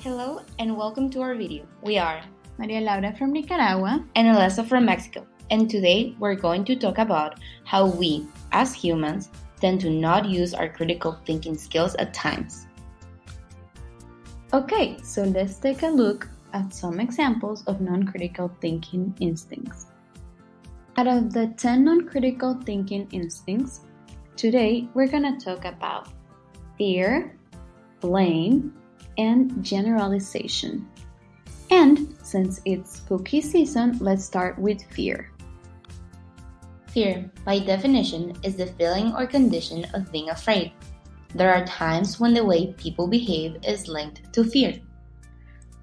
Hello and welcome to our video. We are Maria Laura from Nicaragua and Alessa from Mexico, and today we're going to talk about how we, as humans, tend to not use our critical thinking skills at times. Okay, so let's take a look at some examples of non-critical thinking instincts. Out of the 10 non-critical thinking instincts, today we're going to talk about fear, blame, and generalization. And since it's spooky season, let's start with fear. Fear, by definition, is the feeling or condition of being afraid. There are times when the way people behave is linked to fear.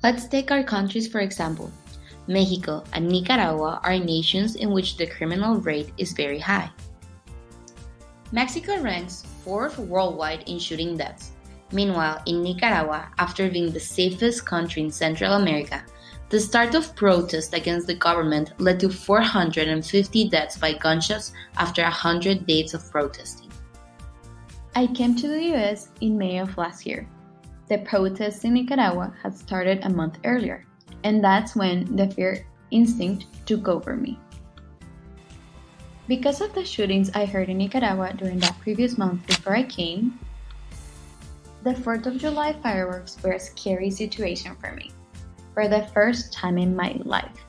Let's take our countries for example. Mexico and Nicaragua are nations in which the criminal rate is very high. Mexico ranks 4th worldwide in shooting deaths. Meanwhile, in Nicaragua, after being the safest country in Central America, the start of protests against the government led to 450 deaths by gunshots after 100 days of protesting. I came to the US in May of last year. The protests in Nicaragua had started a month earlier, and that's when the fear instinct took over me. Because of the shootings I heard in Nicaragua during that previous month before I came, the 4th of July fireworks were a scary situation for me, for the first time in my life.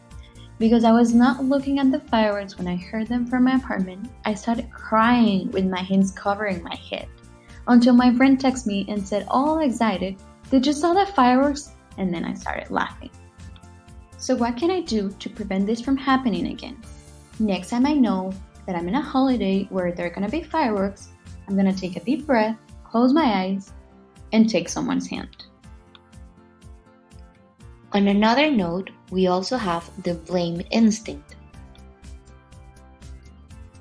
Because I was not looking at the fireworks when I heard them from my apartment, I started crying with my hands covering my head, until my friend texted me and said all excited, "Did you saw the fireworks?" And then I started laughing. So what can I do to prevent this from happening again? Next time I know that I'm in a holiday where there are going to be fireworks, I'm going to take a deep breath, close my eyes, and take someone's hand. On another note, we also have the blame instinct.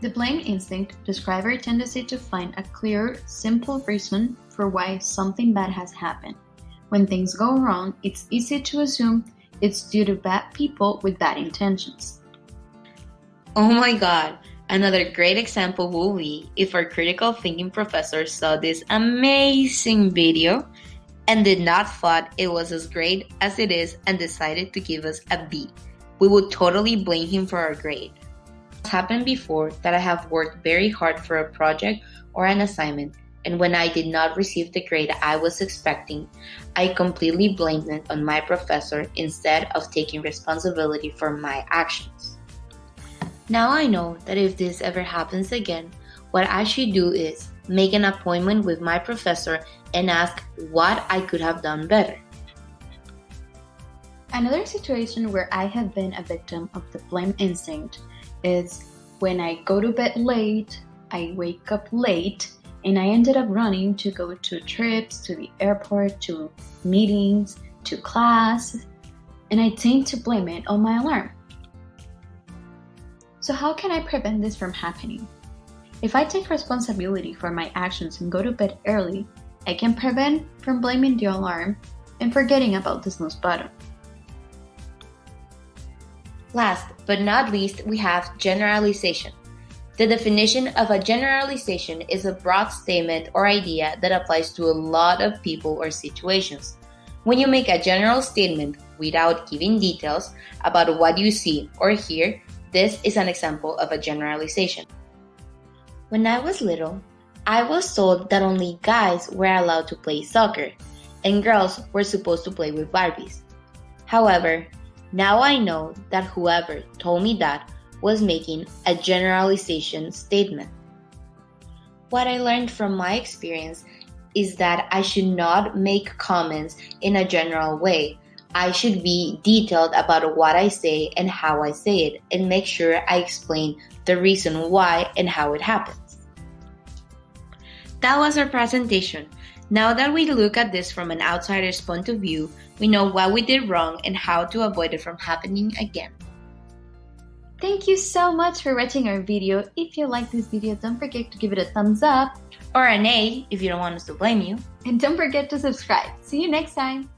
The blame instinct describes our tendency to find a clear, simple reason for why something bad has happened. When things go wrong, it's easy to assume it's due to bad people with bad intentions. Oh my god! Another great example will be if our critical thinking professor saw this amazing video and did not thought it was as great as it is and decided to give us a B. We would totally blame him for our grade. It's happened before that I have worked very hard for a project or an assignment, and when I did not receive the grade I was expecting, I completely blamed it on my professor instead of taking responsibility for my actions. Now I know that if this ever happens again, what I should do is make an appointment with my professor and ask what I could have done better. Another situation where I have been a victim of the blame instinct is when I go to bed late, I wake up late, and I ended up running to go to trips, to the airport, to meetings, to class, and I tend to blame it on my alarm. So how can I prevent this from happening? If I take responsibility for my actions and go to bed early, I can prevent from blaming the alarm and forgetting about the snooze button. Last but not least, we have generalization. The definition of a generalization is a broad statement or idea that applies to a lot of people or situations. When you make a general statement without giving details about what you see or hear, this is an example of a generalization. When I was little, I was told that only guys were allowed to play soccer and girls were supposed to play with Barbies. However, now I know that whoever told me that was making a generalization statement. What I learned from my experience is that I should not make comments in a general way. I should be detailed about what I say and how I say it, and make sure I explain the reason why and how it happens. That was our presentation. Now that we look at this from an outsider's point of view, we know what we did wrong and how to avoid it from happening again. Thank you so much for watching our video. If you like this video, don't forget to give it a thumbs up. Or an A if you don't want us to blame you. And don't forget to subscribe. See you next time.